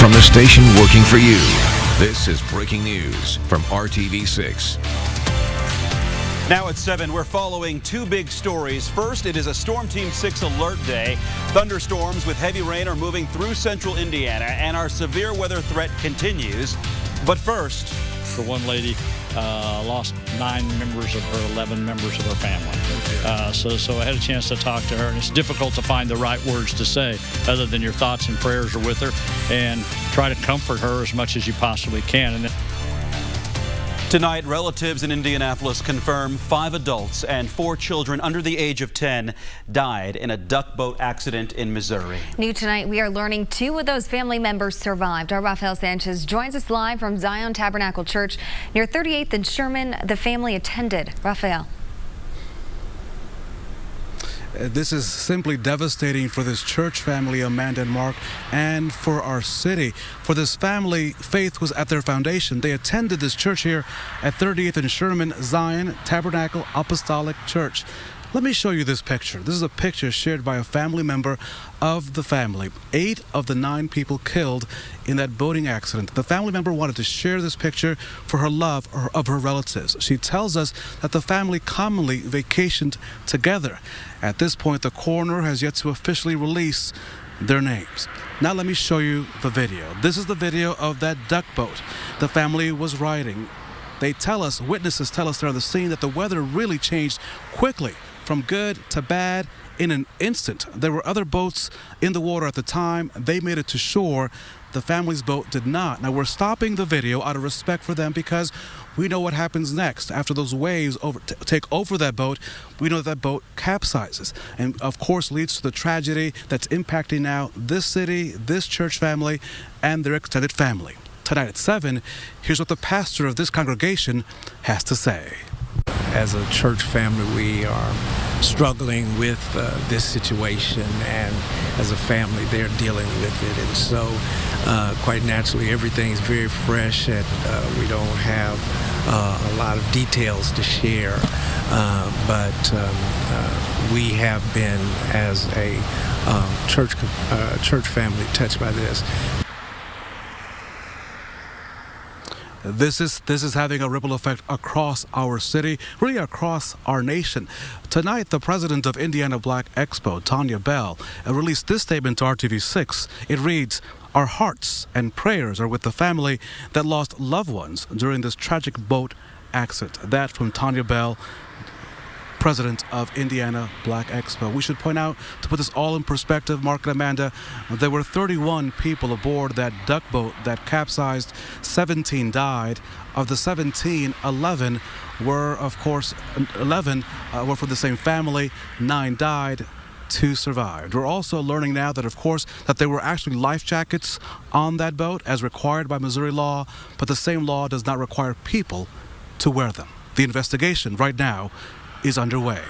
from the station working for you. This is breaking news from RTV6. Now at 7, we're following two big stories. First, it is a Storm Team 6 alert day. Thunderstorms with heavy rain are moving through central Indiana, and our severe weather threat continues. But first, the one lady lost 9 members of her 11 members of her family. So I had a chance to talk to her, and it's difficult to find the right words to say other than your thoughts and prayers are with her, and try to comfort her as much as you possibly can. And tonight, relatives in Indianapolis confirm 5 adults and 4 children under the age of 10 died in a duckboat accident in Missouri. New tonight, we are learning 2 of those family members survived. Our Rafael Sanchez joins us live from Zion Tabernacle Church near 38th and Sherman. The family attended. Rafael. This is simply devastating for this church family, Amanda and Mark, and for our city. For this family, faith was at their foundation. They attended this church here at 38th and Sherman, Zion Tabernacle Apostolic Church. Let me show you this picture. This is a picture shared by a family member of the family. 8 of the 9 people killed in that boating accident. The family member wanted to share this picture for her love of her relatives. She tells us that the family commonly vacationed together. At this point, the coroner has yet to officially release their names. Now let me show you the video. This is the video of that duckboat the family was riding. Witnesses tell us there on the scene that the weather really changed quickly from good to bad in an instant. There were other boats in the water at the time. They made it to shore. The family's boat did not. Now we're stopping the video out of respect for them because we know what happens next. After those waves take over that boat, we know that boat capsizes and of course leads to the tragedy that's impacting now this city, this church family, and their extended family. Tonight at 7, here's what the pastor of this congregation has to say. As a church family, we are struggling with this situation, and as a family, they're dealing with it. And so, quite naturally, everything's very fresh, and we don't have a lot of details to share. But we have been, as a church family, touched by this. This is having a ripple effect across our city, really across our nation. Tonight, the president of Indiana Black Expo, Tanya Bell, released this statement to RTV6. It reads, "Our hearts and prayers are with the family that lost loved ones during this tragic boat accident." That from Tanya Bell, president of Indiana Black Expo. We should point out, to put this all in perspective, Mark and Amanda, there were 31 people aboard that duckboat that capsized. 17 died. Of the 17, 11 were, of course, 11 were from the same family. 9 died. 2 survived. We're also learning now that, of course, that there were actually life jackets on that boat as required by Missouri law, but the same law does not require people to wear them. The investigation right now is underway.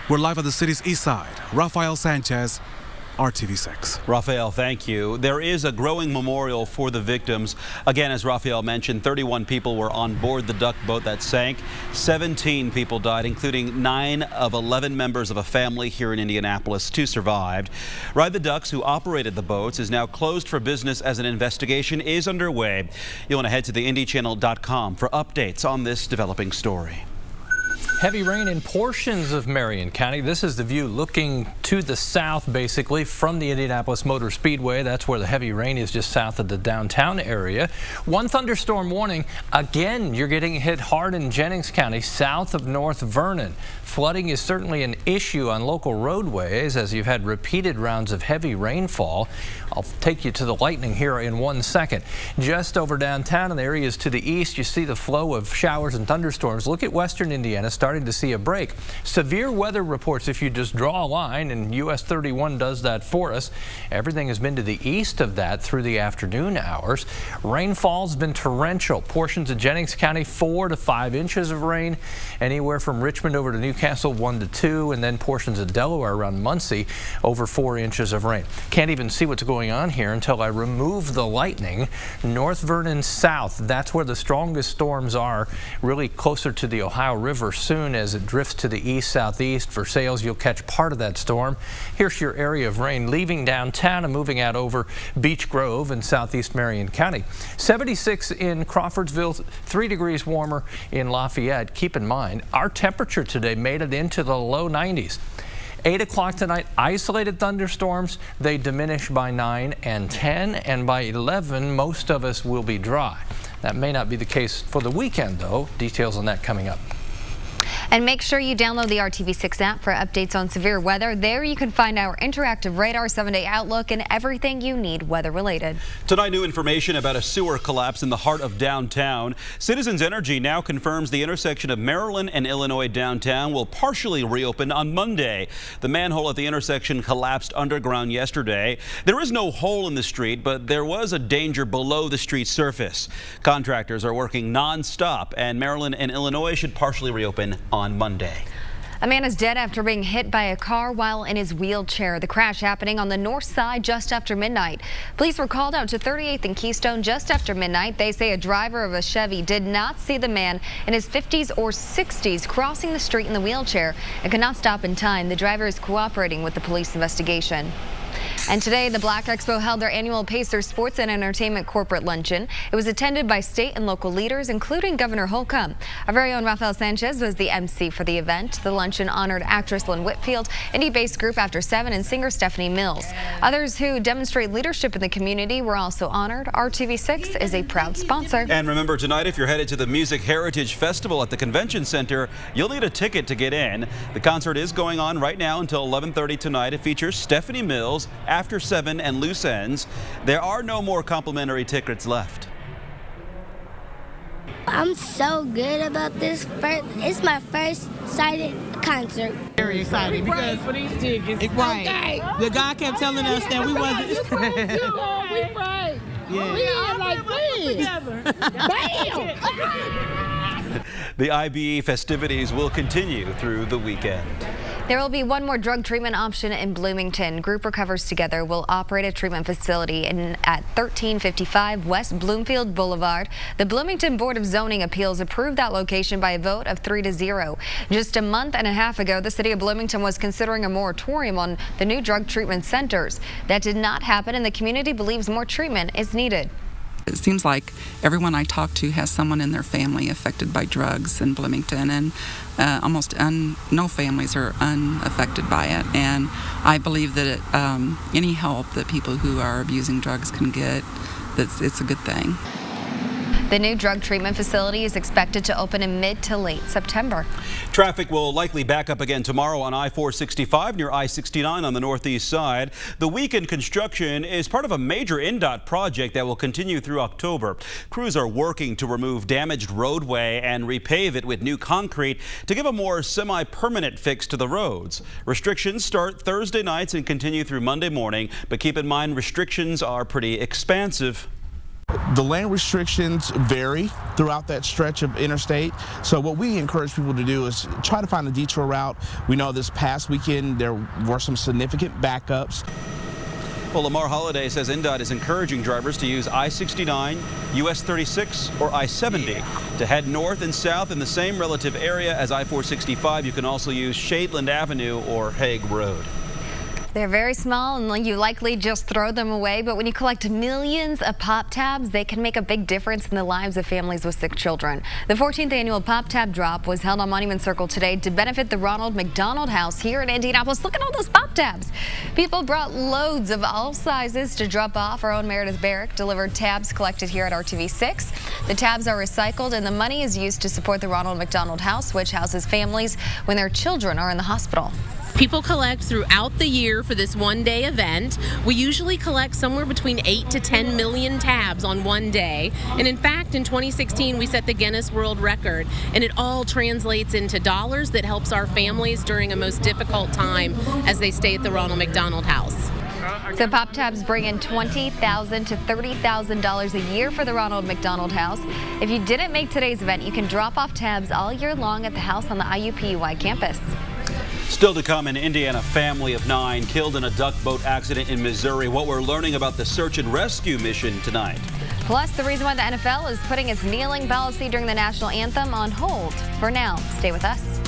We're live on the city's east side. Rafael Sanchez, RTV6. Rafael, thank you. There is a growing memorial for the victims. Again, as Rafael mentioned, 31 people were on board the duckboat that sank. 17 people died, including 9 of 11 members of a family here in Indianapolis. 2 survived. Ride the Ducks, who operated the boats, is now closed for business as an investigation is underway. You'll want to head to the IndyChannel.com for updates on this developing story. Heavy rain in portions of Marion County. This is the view looking to the south, basically, from the Indianapolis Motor Speedway. That's where the heavy rain is, just south of the downtown area. 1 thunderstorm warning. Again, you're getting hit hard in Jennings County, south of North Vernon. Flooding is certainly an issue on local roadways as you've had repeated rounds of heavy rainfall. I'll take you to the lightning here in 1 second. Just over downtown in the areas to the east, you see the flow of showers and thunderstorms. Look at western Indiana, starting to see a break. Severe weather reports, if you just draw a line, and US 31 does that for us. Everything has been to the east of that through the afternoon hours. Rainfall's been torrential. Portions of Jennings County, 4 to 5 inches of rain. Anywhere from Richmond over to Newcastle, 1 to 2, and then portions of Delaware around Muncie, over 4 inches of rain. Can't even see what's going going on here until I remove the lightning. North Vernon south, that's where the strongest storms are, really closer to the Ohio River. Soon as it drifts to the east-southeast for sails, you'll catch part of that storm. Here's your area of rain leaving downtown and moving out over Beech Grove in southeast Marion County. 76 in Crawfordsville, 3 degrees warmer in Lafayette. Keep in mind, our temperature today made it into the low 90s. 8 o'clock tonight, isolated thunderstorms. They diminish by 9 and 10, and by 11, most of us will be dry. That may not be the case for the weekend, though. Details on that coming up. And make sure you download the RTV6 app for updates on severe weather. There you can find our interactive radar 7-day outlook and everything you need weather related. Tonight, new information about a sewer collapse in the heart of downtown. Citizens Energy now confirms the intersection of Maryland and Illinois downtown will partially reopen on Monday. The manhole at the intersection collapsed underground yesterday. There is no hole in the street, but there was a danger below the street surface. Contractors are working non-stop, and Maryland and Illinois should partially reopen on Monday. A man is dead after being hit by a car while in his wheelchair. The crash happening on the north side just after midnight. Police were called out to 38th and Keystone just after midnight. They say a driver of a Chevy did not see the man in his 50s or 60s crossing the street in the wheelchair and could not stop in time. The driver is cooperating with the police investigation. And today, the Black Expo held their annual Pacers Sports and Entertainment Corporate Luncheon. It was attended by state and local leaders, including Governor Holcomb. Our very own Rafael Sanchez was the MC for the event. The luncheon honored actress Lynn Whitfield, indie-based group After 7, and singer Stephanie Mills. Others who demonstrate leadership in the community were also honored. RTV6 is a proud sponsor. And remember, tonight, if you're headed to the Music Heritage Festival at the Convention Center, you'll need a ticket to get in. The concert is going on right now until 11:30 tonight. It features Stephanie Mills, After 7, and Loose Ends. There are no more complimentary tickets left. I'm so good about this. It's my first sighted concert. Very excited because for these tickets. Right. Okay. The guy kept telling us that we wasn't. We prayed. Yeah. We are like this. Bam! The IBE festivities will continue through the weekend. There will be one more drug treatment option in Bloomington. Group Recovers Together will operate a treatment facility at 1355 West Bloomfield Boulevard. The Bloomington Board of Zoning Appeals approved that location by a vote of 3-0. Just a month and a half ago, the city of Bloomington was considering a moratorium on the new drug treatment centers. That did not happen, and the community believes more treatment is needed. It seems like everyone I talk to has someone in their family affected by drugs in Bloomington, and almost no families are unaffected by it. And I believe that any help that people who are abusing drugs can get, it's a good thing. The new drug treatment facility is expected to open in mid to late September. Traffic will likely back up again tomorrow on I-465 near I-69 on the northeast side. The weekend construction is part of a major INDOT project that will continue through October. Crews are working to remove damaged roadway and repave it with new concrete to give a more semi-permanent fix to the roads. Restrictions start Thursday nights and continue through Monday morning, but keep in mind restrictions are pretty expansive. The lane restrictions vary throughout that stretch of interstate. So what we encourage people to do is try to find a detour route. We know this past weekend there were some significant backups. Well, Lamar Holliday says INDOT is encouraging drivers to use I-69, US 36, or I-70 to head north and south in the same relative area as I-465. You can also use Shadeland Avenue or Hague Road. They're very small and you likely just throw them away, but when you collect millions of pop tabs, they can make a big difference in the lives of families with sick children. The 14th annual Pop Tab Drop was held on Monument Circle today to benefit the Ronald McDonald House here in Indianapolis. Look at all those pop tabs. People brought loads of all sizes to drop off. Our own Meredith Barrick delivered tabs collected here at RTV6. The tabs are recycled and the money is used to support the Ronald McDonald House, which houses families when their children are in the hospital. People collect throughout the year for this one-day event. We usually collect somewhere between 8 to 10 million tabs on one day. And in fact, in 2016, we set the Guinness World Record. And it all translates into dollars that helps our families during a most difficult time as they stay at the Ronald McDonald House. So Pop Tabs bring in $20,000 to $30,000 a year for the Ronald McDonald House. If you didn't make today's event, you can drop off tabs all year long at the house on the IUPUI campus. Still to come, an Indiana family of 9 killed in a duck boat accident in Missouri. What we're learning about the search and rescue mission tonight. Plus, the reason why the NFL is putting its kneeling policy during the national anthem on hold for now. Stay with us.